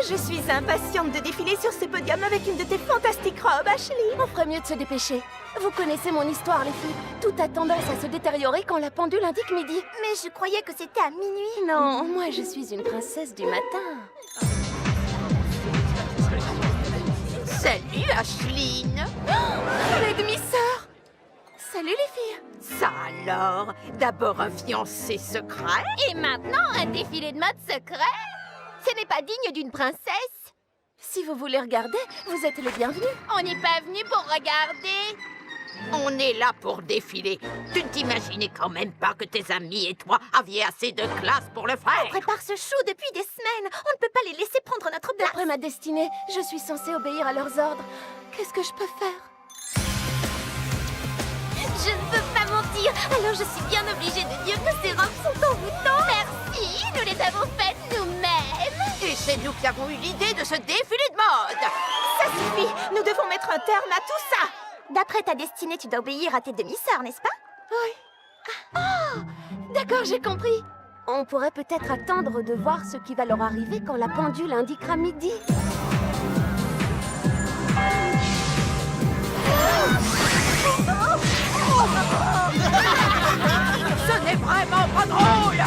Je suis impatiente de défiler sur ce podium avec une de tes fantastiques robes, Ashley. On ferait mieux de se dépêcher. Vous connaissez mon histoire, les filles. Tout a tendance à se détériorer quand la pendule indique midi. Mais je croyais que c'était à minuit. Non, moi je suis une princesse du matin. Salut, Ashline. Oh, mes demi-sœurs. Salut les filles. Ça alors, d'abord un fiancé secret. Et maintenant, un défilé de mode secret. Ce n'est pas digne d'une princesse. Si vous voulez regarder, vous êtes les bienvenus. On n'est pas venus pour regarder. On est là pour défiler. Tu ne t'imaginais quand même pas que tes amis et toi aviez assez de classe pour le faire. On prépare ce show depuis des semaines. On ne peut pas les laisser prendre notre place. D'après ma destinée, je suis censée obéir à leurs ordres. Qu'est-ce que je peux faire? Je ne peux pas mentir, alors je suis bien obligée de dire que ces robes sont envoûtantes. Merci, nous les avons faites nous-mêmes. Et c'est nous qui avons eu l'idée de ce défilé de mode. Ça suffit, nous devons mettre un terme à tout ça. D'après ta destinée, tu dois obéir à tes demi-sœurs, n'est-ce pas? Oui. Oh, d'accord, j'ai compris. On pourrait peut-être attendre de voir ce qui va leur arriver quand la pendule indiquera midi. Ce n'est vraiment pas drôle.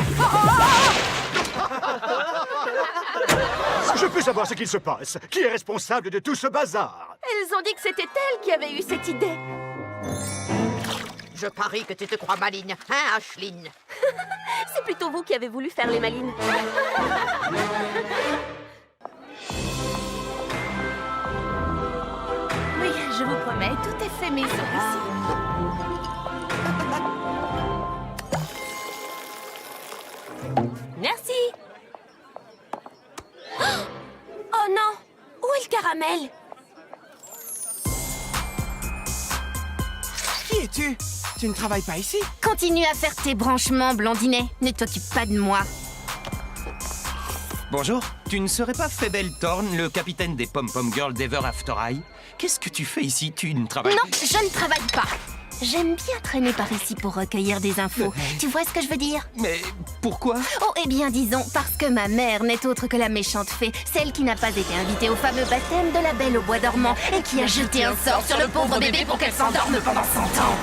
Je peux savoir ce qu'il se passe. Qui est responsable de tout ce bazar? Elles ont dit que c'était elles qui avaient eu cette idée. Je parie que tu te crois maligne, hein, Ashline? C'est plutôt vous qui avez voulu faire les malines. Oui, je vous promets, tout est fait maison ici. Merci. Oh non! Où est le caramel? Qui es-tu? Tu ne travailles pas ici? Continue à faire tes branchements, blondinet. Ne t'occupe pas de moi. Bonjour, tu ne serais pas Fable Thorn, le capitaine des Pom-Pom Girls d'Ever After High? Qu'est-ce que tu fais ici? Tu ne travailles Non, je ne travaille pas. J'aime bien traîner par ici pour recueillir des infos. Tu vois ce que je veux dire? Mais pourquoi? Oh, eh bien, disons, parce que ma mère n'est autre que la méchante fée, celle qui n'a pas été invitée au fameux baptême de la Belle au Bois dormant et qui a jeté un sort sur le pauvre bébé pour qu'elle s'endorme pendant 100 ans.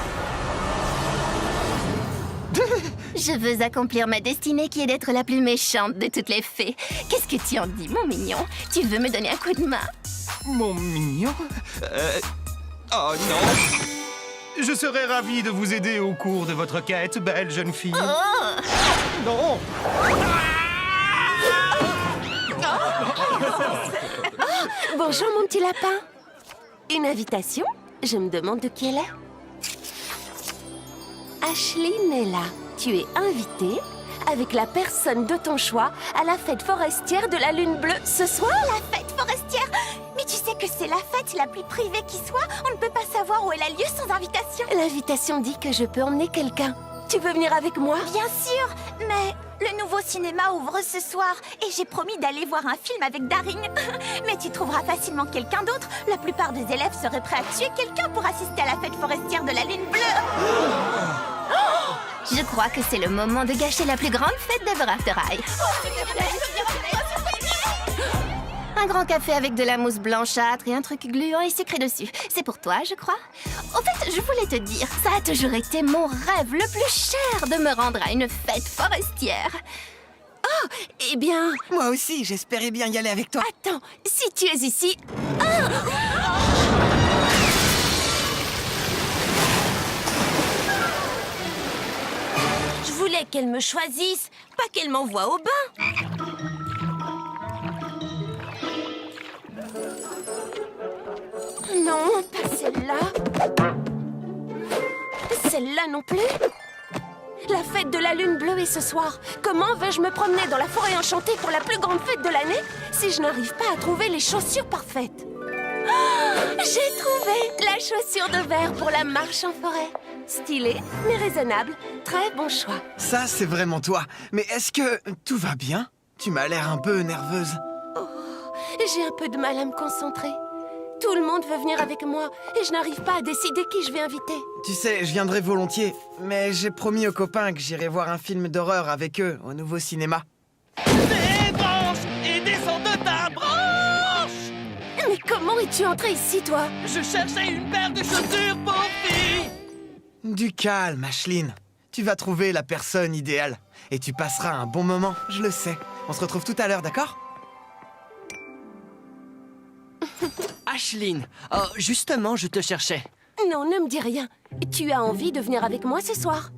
Je veux accomplir ma destinée qui est d'être la plus méchante de toutes les fées. Qu'est-ce que tu en dis, mon mignon? Tu veux me donner un coup de main? Mon mignon? Oh non! Je serais ravi de vous aider au cours de votre quête, belle jeune fille. Oh! Non! Bonjour, mon petit lapin. Une invitation? Je me demande de qui elle est. Ashline est là. Tu es invitée avec la personne de ton choix à la fête forestière de la Lune Bleue ce soir. La fête forestière? Mais tu sais que c'est la fête la plus privée qui soit. On ne peut pas savoir où elle a lieu sans invitation. L'invitation dit que je peux emmener quelqu'un. Tu veux venir avec moi? Bien sûr, mais le nouveau cinéma ouvre ce soir et j'ai promis d'aller voir un film avec Daring. Mais tu trouveras facilement quelqu'un d'autre. La plupart des élèves seraient prêts à tuer quelqu'un pour assister à la fête forestière de la Lune Bleue. Je crois que c'est le moment de gâcher la plus grande fête d'Ever After High. Un grand café avec de la mousse blanchâtre et un truc gluant et sucré dessus. C'est pour toi, je crois. Au fait, je voulais te dire, ça a toujours été mon rêve le plus cher de me rendre à une fête forestière. Oh, eh bien... Moi aussi, j'espérais bien y aller avec toi. Attends, si tu es ici... Je voulais qu'elle me choisisse, pas qu'elle m'envoie au bain. Non, pas celle-là. Celle-là non plus. La fête de la Lune Bleue est ce soir. Comment vais-je me promener dans la forêt enchantée pour la plus grande fête de l'année si je n'arrive pas à trouver les chaussures parfaites? J'ai trouvé la chaussure de verre pour la marche en forêt. Stylé, mais raisonnable. Très bon choix. Ça, c'est vraiment toi. Mais est-ce que tout va bien? Tu m'as l'air un peu nerveuse. J'ai un peu de mal à me concentrer. Tout le monde veut venir avec moi et je n'arrive pas à décider qui je vais inviter. Tu sais, je viendrai volontiers, mais j'ai promis aux copains que j'irai voir un film d'horreur avec eux au nouveau cinéma. Des branches et descends de ta branche! Mais comment es-tu entré ici, toi? Je cherchais une paire de chaussures pour filles! Du calme, Ashline. Tu vas trouver la personne idéale. Et tu passeras un bon moment, je le sais. On se retrouve tout à l'heure, d'accord? Ashline, oh, justement, je te cherchais. Non, ne me dis rien. Tu as envie de venir avec moi ce soir?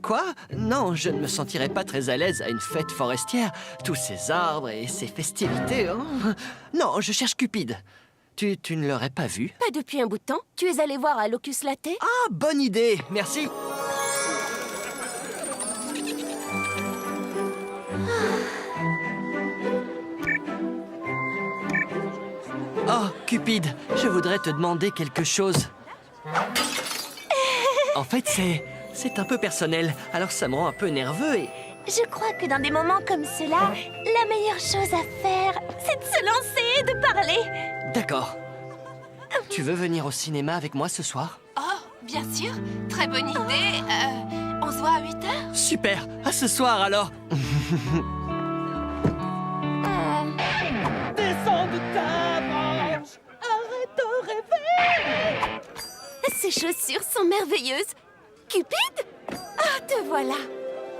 Quoi? Non, je ne me sentirais pas très à l'aise à une fête forestière. Tous ces arbres et ces festivités, hein. Non, je cherche Cupide. Tu ne l'aurais pas vu? Pas depuis un bout de temps. Tu es allé voir à Locus Latte? Ah, bonne idée, merci. Oh, Cupide, je voudrais te demander quelque chose. En fait, c'est un peu personnel, alors ça me rend un peu nerveux et... Je crois que dans des moments comme ceux-là, la meilleure chose à faire, c'est de se lancer et de parler. D'accord. Tu veux venir au cinéma avec moi ce soir? Oh, bien sûr. Très bonne idée. On se voit à 8h? Super, à ce soir alors. Descends de ta branche. Arrête de rêver. Ces chaussures sont merveilleuses. Cupide? Ah, te voilà.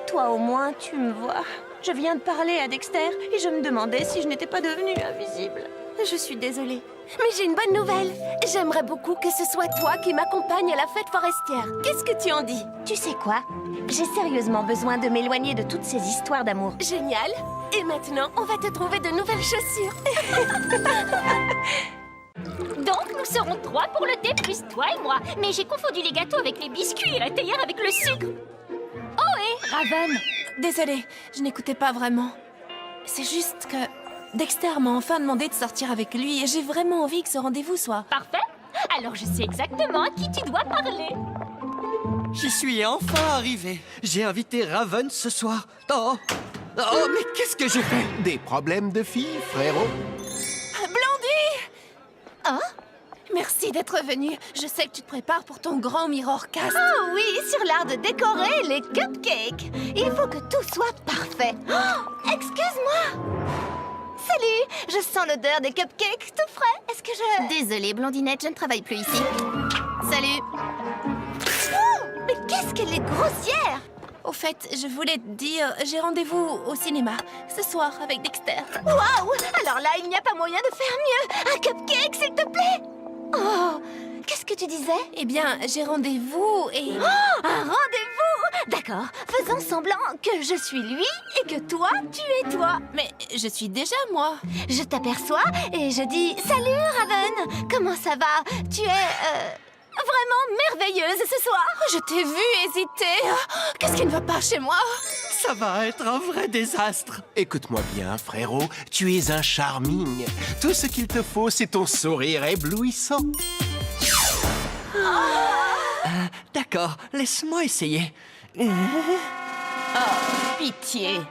Toi au moins, tu me vois. Je viens de parler à Dexter et je me demandais si je n'étais pas devenue invisible. Je suis désolée. Mais j'ai une bonne nouvelle. J'aimerais beaucoup que ce soit toi qui m'accompagne à la fête forestière. Qu'est-ce que tu en dis? Tu sais quoi? J'ai sérieusement besoin de m'éloigner de toutes ces histoires d'amour. Génial. Et maintenant, on va te trouver de nouvelles chaussures. Donc, nous serons 3 pour le thé, plus toi et moi. Mais j'ai confondu les gâteaux avec les biscuits et la théière avec le sucre. Oh, et Raven! Désolée, je n'écoutais pas vraiment. C'est juste que Dexter m'a enfin demandé de sortir avec lui et j'ai vraiment envie que ce rendez-vous soit... Parfait. Alors, je sais exactement à qui tu dois parler. J'y suis enfin arrivé. J'ai invité Raven ce soir. Oh, mais qu'est-ce que j'ai fait? Des problèmes de filles, frérot? Blondie! Hein? Merci d'être venue. Je sais que tu te prépares pour ton grand Mirrorcast. Oh oui, sur l'art de décorer les cupcakes. Il faut que tout soit parfait. Oh, excuse-moi. Salut, je sens l'odeur des cupcakes tout frais. Est-ce que je... Désolée, Blondinette, je ne travaille plus ici. Salut. Oh, mais qu'est-ce qu'elle est grossière! Au fait, je voulais te dire, j'ai rendez-vous au cinéma ce soir avec Dexter. Waouh! Alors là, il n'y a pas moyen de faire mieux. Un cupcake, s'il te plaît. Oh, qu'est-ce que tu disais? Eh bien, j'ai rendez-vous et... Oh, un rendez-vous! D'accord, faisons semblant que je suis lui et que toi, tu es toi. Mais je suis déjà moi. Je t'aperçois et je dis « Salut, Raven! Comment ça va? Tu es, vraiment merveilleuse ce soir! » Je t'ai vu hésiter. Qu'est-ce qui ne va pas chez moi? Ça va être un vrai désastre. Écoute-moi bien, frérot, tu es un charming. Tout ce qu'il te faut, c'est ton sourire éblouissant. D'accord, laisse-moi essayer. Pitié!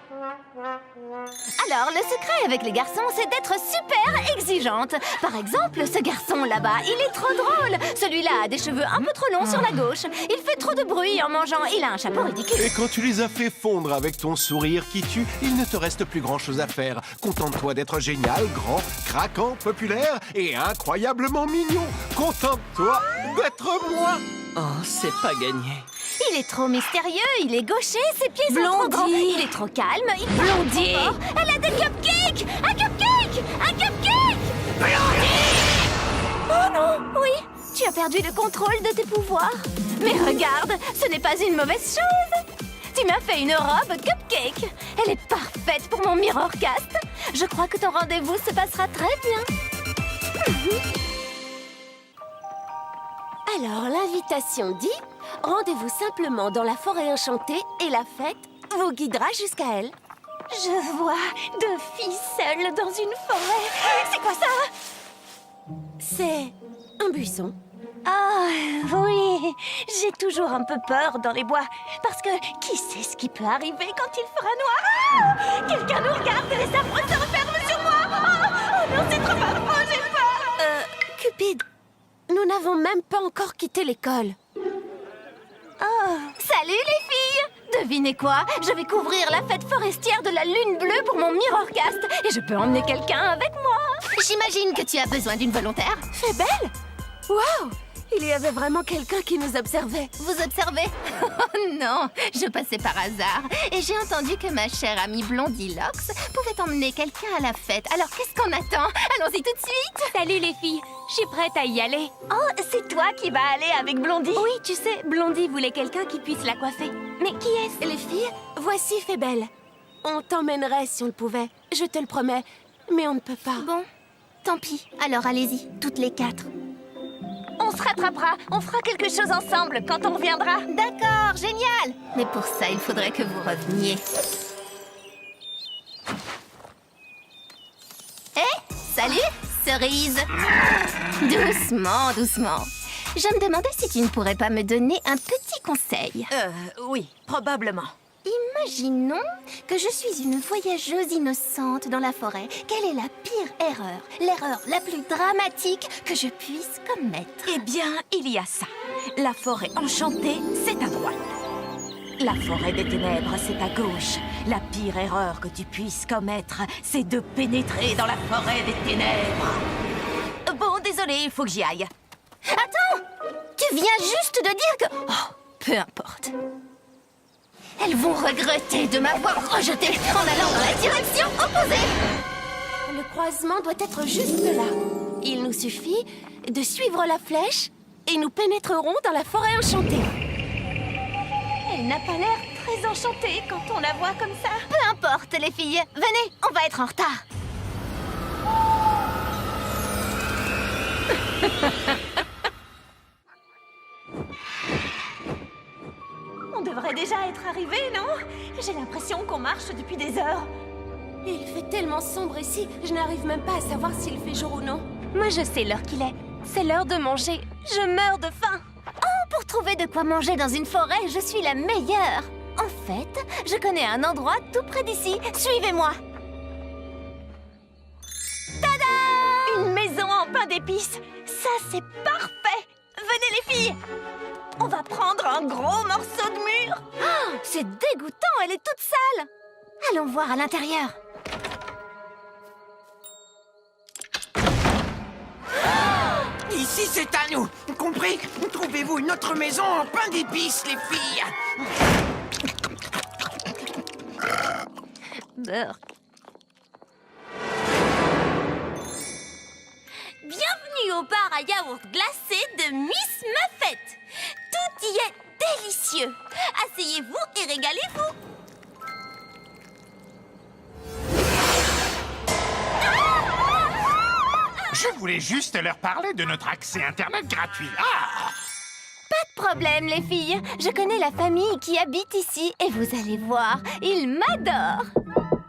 Alors, le secret avec les garçons, c'est d'être super exigeante. Par exemple, ce garçon là-bas, il est trop drôle. Celui-là a des cheveux un peu trop longs sur la gauche. Il fait trop de bruit en mangeant. Il a un chapeau ridicule. Et quand tu les as fait fondre avec ton sourire qui tue, il ne te reste plus grand-chose à faire. Contente-toi d'être génial, grand, craquant, populaire et incroyablement mignon. Contente-toi d'être moi. Oh, c'est pas gagné. Il est trop mystérieux, il est gauché, ses pieds sont trop grands. Blondie. Il est trop calme, il parle trop fort. Elle a des cupcakes! Un cupcake! Un cupcake! Oh non! Oui, tu as perdu le contrôle de tes pouvoirs. Mais regarde, ce n'est pas une mauvaise chose. Tu m'as fait une robe cupcake. Elle est parfaite pour mon Mirrorcast. Je crois que ton rendez-vous se passera très bien. Alors, l'invitation dit, rendez-vous simplement dans la forêt enchantée et la fête vous guidera jusqu'à elle. Je vois 2 filles seules dans une forêt. C'est quoi ça? C'est un buisson. Ah, oui, j'ai toujours un peu peur dans les bois. Parce que qui sait ce qui peut arriver quand il fera noir? Ah, quelqu'un nous regarde et les arbres se referment sur moi. Oh non, c'est trop affreux, j'ai peur. Cupid, nous n'avons même pas encore quitté l'école. Oh, salut les filles! Devinez quoi? Je vais couvrir la fête forestière de la lune bleue pour mon Mirrorcast et je peux emmener quelqu'un avec moi. J'imagine que tu as besoin d'une volontaire. Fais belle! Waouh! Il y avait vraiment quelqu'un qui nous observait. Vous observez? Oh non, je passais par hasard et j'ai entendu que ma chère amie Blondie Lox pouvait emmener quelqu'un à la fête. Alors qu'est-ce qu'on attend? Allons-y tout de suite! Salut les filles, je suis prête à y aller. Oh, c'est toi qui vas aller avec Blondie? Oui, tu sais, Blondie voulait quelqu'un qui puisse la coiffer. Mais qui est-ce? Les filles, voici Fébelle. On t'emmènerait si on le pouvait, je te le promets, mais on ne peut pas. Bon, tant pis. Alors allez-y, toutes les 4. On se rattrapera, on fera quelque chose ensemble quand on reviendra. D'accord, génial. Mais pour ça, il faudrait que vous reveniez. Hé, salut, cerise. Doucement, doucement. Je me demandais si tu ne pourrais pas me donner un petit conseil. Oui, probablement. Imaginons que je suis une voyageuse innocente dans la forêt. Quelle est la pire erreur, l'erreur la plus dramatique que je puisse commettre? Eh bien, il y a ça. La forêt enchantée, c'est à droite. La forêt des ténèbres, c'est à gauche. La pire erreur que tu puisses commettre, c'est de pénétrer dans la forêt des ténèbres. Bon, désolé, il faut que j'y aille. Attends! Tu viens juste de dire que... Oh, peu importe. Elles vont regretter de m'avoir rejeté en allant dans la direction opposée. Le croisement doit être juste là. Il nous suffit de suivre la flèche et nous pénétrerons dans la forêt enchantée. Elle n'a pas l'air très enchantée quand on la voit comme ça. Peu importe, les filles. Venez, on va être en retard. On devrait déjà être arrivés, non? J'ai l'impression qu'on marche depuis des heures. Il fait tellement sombre ici, je n'arrive même pas à savoir s'il fait jour ou non. Moi, je sais l'heure qu'il est. C'est l'heure de manger. Je meurs de faim. Oh, pour trouver de quoi manger dans une forêt, je suis la meilleure. En fait, je connais un endroit tout près d'ici. Suivez-moi. Tada! Une maison en pain d'épices. Ça, c'est parfait. Venez, les filles. On va prendre un gros morceau de mur. Oh, c'est dégoûtant, elle est toute sale. Allons voir à l'intérieur. Ici, c'est à nous. Compris? Trouvez-vous une autre maison en pain d'épices, les filles. Beurre. Bienvenue au bar à yaourt glacé de Miss Muffet. Tout y est délicieux. Asseyez-vous et régalez-vous. Je voulais juste leur parler de notre accès Internet gratuit. Ah! Pas de problème, les filles. Je connais la famille qui habite ici et vous allez voir, ils m'adorent.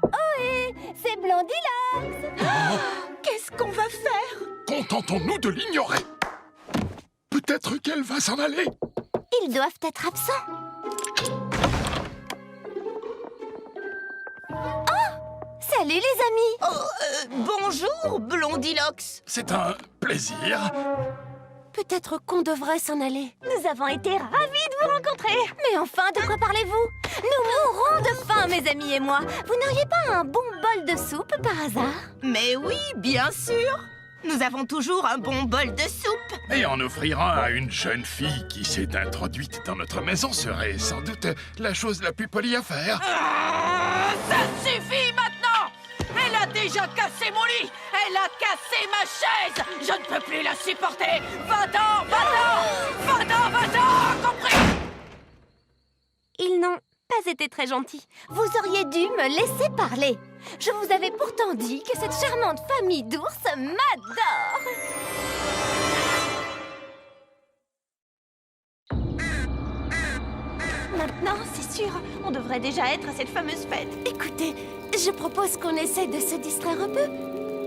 Ohé, c'est Blondie Lox. Qu'est-ce qu'on va faire? Contentons-nous de l'ignorer. Peut-être qu'elle va s'en aller. Ils doivent être absents. Oh, salut les amis. Oh, bonjour, Blondie Lox. C'est un plaisir. Peut-être qu'on devrait s'en aller. Nous avons été ravis de vous rencontrer. Mais enfin, de quoi parlez-vous? Nous mourrons de faim, mes amis et moi. Vous n'auriez pas un bon bol de soupe par hasard? Mais oui, bien sûr. Nous avons toujours un bon bol de soupe. Et en offrir un à une jeune fille qui s'est introduite dans notre maison serait sans doute la chose la plus polie à faire. Ça suffit maintenant! Elle a déjà cassé mon lit! Elle a cassé ma chaise! Je ne peux plus la supporter! Va-t'en! Va-t'en! Va-t'en! Va-t'en! Compris? Ils n'ont pas été très gentils. Vous auriez dû me laisser parler. Je vous avais pourtant dit que cette charmante famille d'ours m'adore. Maintenant, c'est sûr, on devrait déjà être à cette fameuse fête. Écoutez, je propose qu'on essaie de se distraire un peu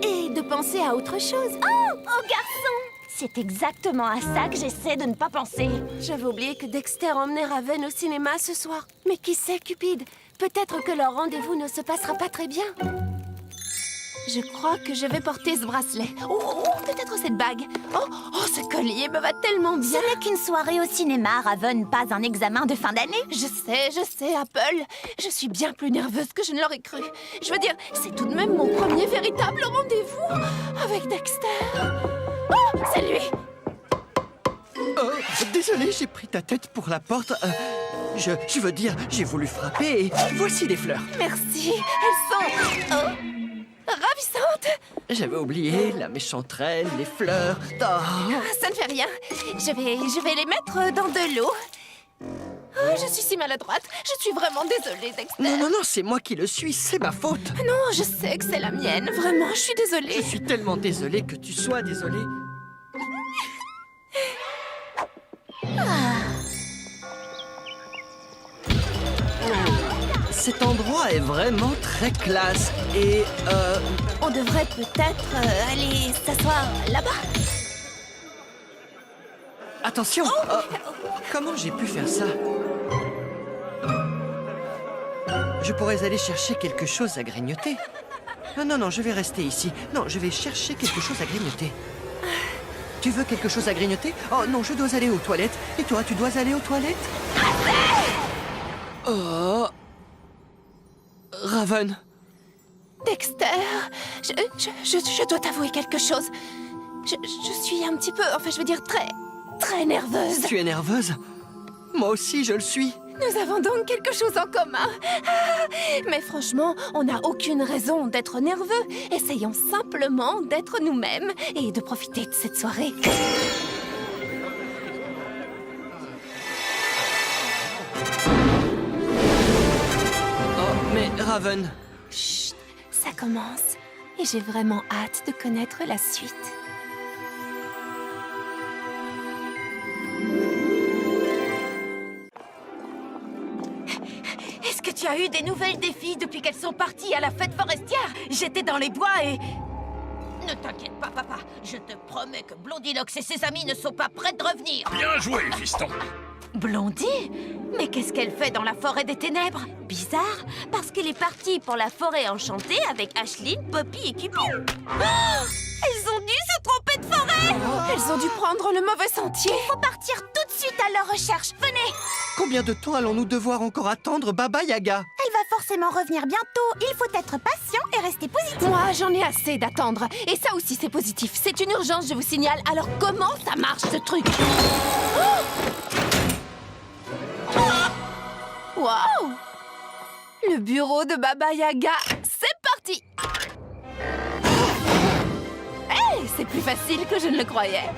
et de penser à autre chose. Oh, garçon! C'est exactement à ça que j'essaie de ne pas penser. J'avais oublié que Dexter emmenait Raven au cinéma ce soir. Mais qui sait, Cupid? Peut-être que leur rendez-vous ne se passera pas très bien. Je crois que je vais porter ce bracelet. Oh, peut-être cette bague. Oh, ce collier me va tellement bien. Ce n'est qu'une soirée au cinéma, Raven, pas un examen de fin d'année. Je sais, Apple. Je suis bien plus nerveuse que je ne l'aurais cru. Je veux dire, c'est tout de même mon premier véritable rendez-vous avec Dexter. Oh, c'est lui. Oh, désolé, j'ai pris ta tête pour la porte. Je veux dire, j'ai voulu frapper et voici des fleurs. Merci. Elles sont... ravissantes. J'avais oublié la méchante reine, les fleurs. Oh. Ça ne fait rien. Je vais les mettre dans de l'eau. Oh, je suis si maladroite. Je suis vraiment désolée, Dexter. Non, c'est moi qui le suis, c'est ma faute. Non, je sais que c'est la mienne. Vraiment, je suis désolée. Je suis tellement désolée que tu sois désolée. Cet endroit est vraiment très classe et on devrait peut-être aller s'asseoir là-bas. Attention! Comment j'ai pu faire ça? Je pourrais aller chercher quelque chose à grignoter. Non, je vais rester ici. Non, je vais chercher quelque chose à grignoter. Tu veux quelque chose à grignoter? Oh non, je dois aller aux toilettes. Et toi, tu dois aller aux toilettes? Oh... Raven. Dexter, je dois t'avouer quelque chose. Je suis un petit peu, enfin je veux dire très nerveuse. Tu es nerveuse? Moi aussi, je le suis. Nous avons donc quelque chose en commun. Mais franchement, on n'a aucune raison d'être nerveux. Essayons simplement d'être nous-mêmes et de profiter de cette soirée. Mais Raven... Chut, ça commence. Et j'ai vraiment hâte de connaître la suite. Est-ce que tu as eu des nouvelles des filles depuis qu'elles sont parties à la fête forestière? J'étais dans les bois et... Ne t'inquiète pas, papa. Je te promets que Blondinox et ses amis ne sont pas prêts de revenir. Bien joué, fiston. Blondie? Mais qu'est-ce qu'elle fait dans la forêt des ténèbres? Bizarre, parce qu'elle est partie pour la forêt enchantée avec Ashline, Poppy et Cupid. Elles ont dû se tromper de forêt! Elles ont dû prendre le mauvais sentier. Il faut partir tout de suite à leur recherche. Venez! Combien de temps allons-nous devoir encore attendre Baba Yaga? Elle va forcément revenir bientôt. Il faut être patient et rester positif. Moi, j'en ai assez d'attendre. Et ça aussi, c'est positif. C'est une urgence, je vous signale. Alors, comment ça marche, ce truc? Waouh! Le bureau de Baba Yaga, c'est parti! Hey, c'est plus facile que je ne le croyais.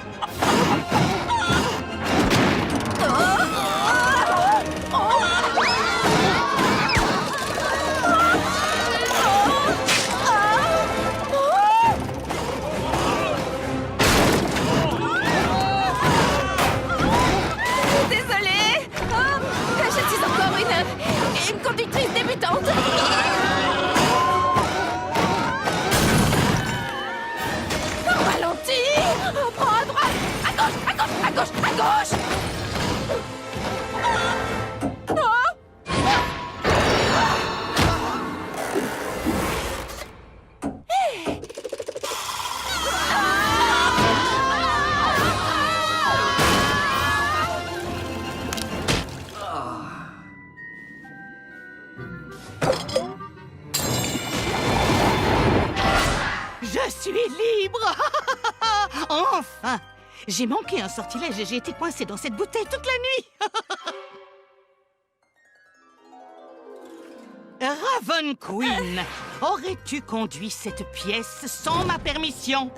Désolée! Je suis encore une conductrice débutante. Ralentis! Prends à droite! À gauche! À gauche! À gauche! À gauche! Je suis libre! Enfin! J'ai manqué un sortilège et j'ai été coincée dans cette bouteille toute la nuit! Raven Queen, aurais-tu conduit cette pièce sans ma permission?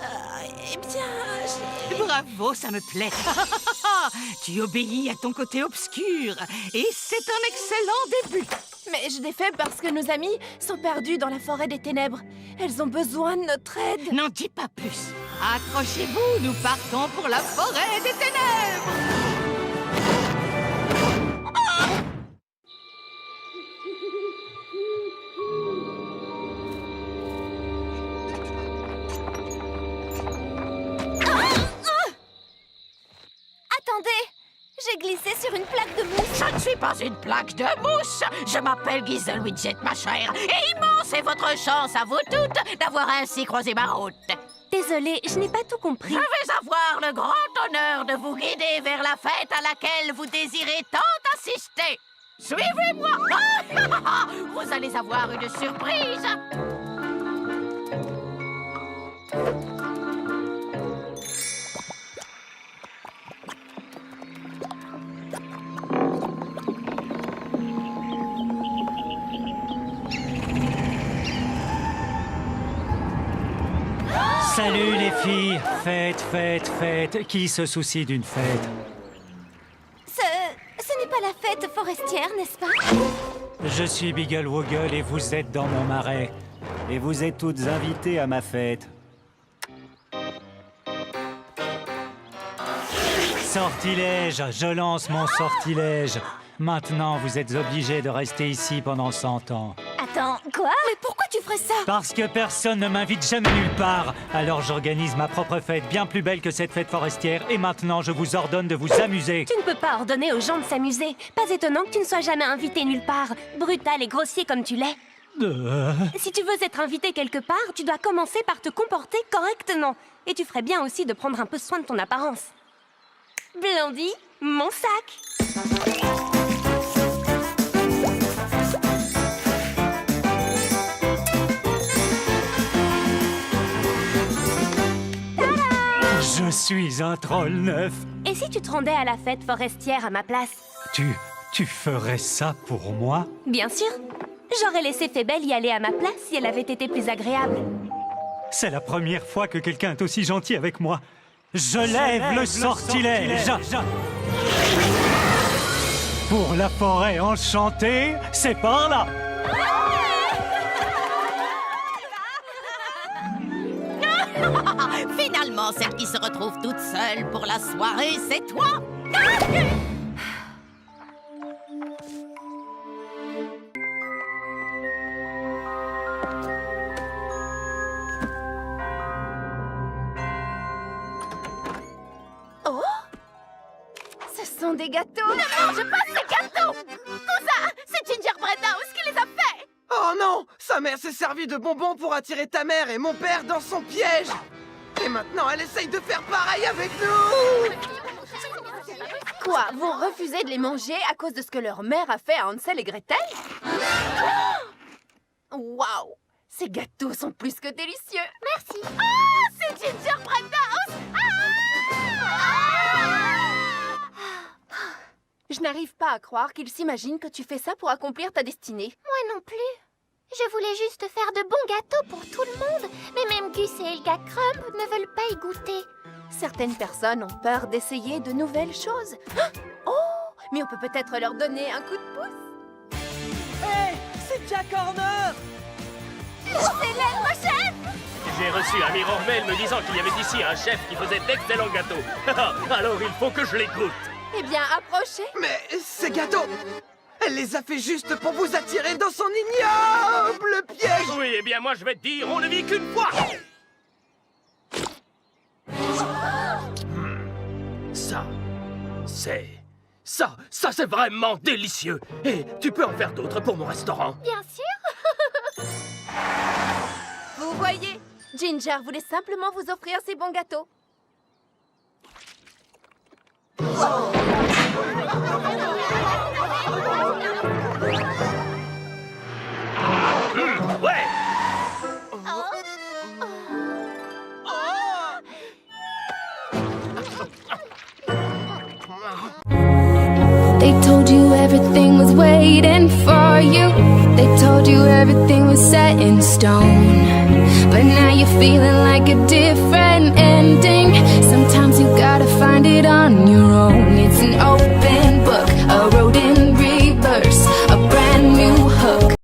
Eh bien, Bravo, ça me plaît! Tu obéis à ton côté obscur et c'est un excellent début! mais je l'ai fait parce que nos amis sont perdus dans la forêt des ténèbres. Elles ont besoin de notre aide. N'en dis pas plus! Accrochez-vous, nous partons pour la forêt des ténèbres! Attendez! J'ai glissé sur une plaque de mousse. Je ne suis pas une plaque de mousse! Je m'appelle Gizzle Widget, ma chère, et il c'est votre chance à vous toutes d'avoir ainsi croisé ma route. Désolée, je n'ai pas tout Je compris. vais avoir le grand honneur de vous guider vers la fête à laquelle vous désirez tant assister. Suivez-moi. Vous allez avoir une surprise. Salut les filles. Fête, fête, fête. Qui se soucie d'une fête? Ce n'est pas la fête forestière, n'est-ce pas? Je suis Biggle Woggle et vous êtes dans mon marais. Et vous êtes toutes invitées à ma fête. Sortilège, je lance mon sortilège. Maintenant, vous êtes obligés de rester ici pendant 100 ans. Attends, quoi? Mais pourquoi tu ferais ça? Parce que personne ne m'invite jamais nulle part. Alors j'organise ma propre fête, bien plus belle que cette fête forestière. Et maintenant, je vous ordonne de vous amuser. Tu ne peux pas ordonner aux gens de s'amuser. Pas étonnant que tu ne sois jamais invité nulle part. Brutal et grossier comme tu l'es. Si tu veux être invité quelque part, tu dois commencer par te comporter correctement. Et tu ferais bien aussi de prendre un peu soin de ton apparence. Blondie, mon sac. Je suis un troll neuf. Et si tu te rendais à la fête forestière à ma place? Tu ferais ça pour moi? Bien sûr. J'aurais laissé Fébelle y aller à ma place si elle avait été plus agréable. C'est la première fois que quelqu'un est aussi gentil avec moi. Je lève le sortilège. Pour la forêt enchantée, c'est par là. Finalement, celle qui se retrouve toute seule pour la soirée, c'est toi. Oh! Ce sont des gâteaux! Ne mange pas ces gâteaux! Cousin, c'est Gingerbread House qui les a faits! Oh non! Sa mère s'est servie de bonbons pour attirer ta mère et mon père dans son piège! Et maintenant, elle essaye de faire pareil avec nous! Quoi? Vous refusez de les manger à cause de ce que leur mère a fait à Hansel et Gretel? Waouh! Ces gâteaux sont plus que délicieux! Merci! Ah! C'est Gingerbread House! Je n'arrive pas à croire qu'ils s'imaginent que tu fais ça pour accomplir ta destinée. Moi non plus. Je voulais juste faire de bons gâteaux pour tout le monde. Mais même Gus et Helga Crumb ne veulent pas y goûter. Certaines personnes ont peur d'essayer de nouvelles choses. Oh! Mais on peut peut-être leur donner un coup de pouce. Hé! C'est Jack Horner! Laissez-les, chef! J'ai reçu un mirror mail me disant qu'il y avait ici un chef qui faisait d'excellents gâteaux. Alors il faut que je les goûte. Eh bien, approchez. Mais ces gâteaux, elle les a fait juste pour vous attirer dans son ignoble piège. Oui, eh bien moi je vais te dire, on ne vit qu'une fois. Ça c'est vraiment délicieux. Et tu peux en faire d'autres pour mon restaurant. Bien sûr. Vous voyez, Ginger voulait simplement vous offrir ces bons gâteaux. Ouais. They told you everything was waiting for you. They told you everything was set in stone. But now you're feeling like a different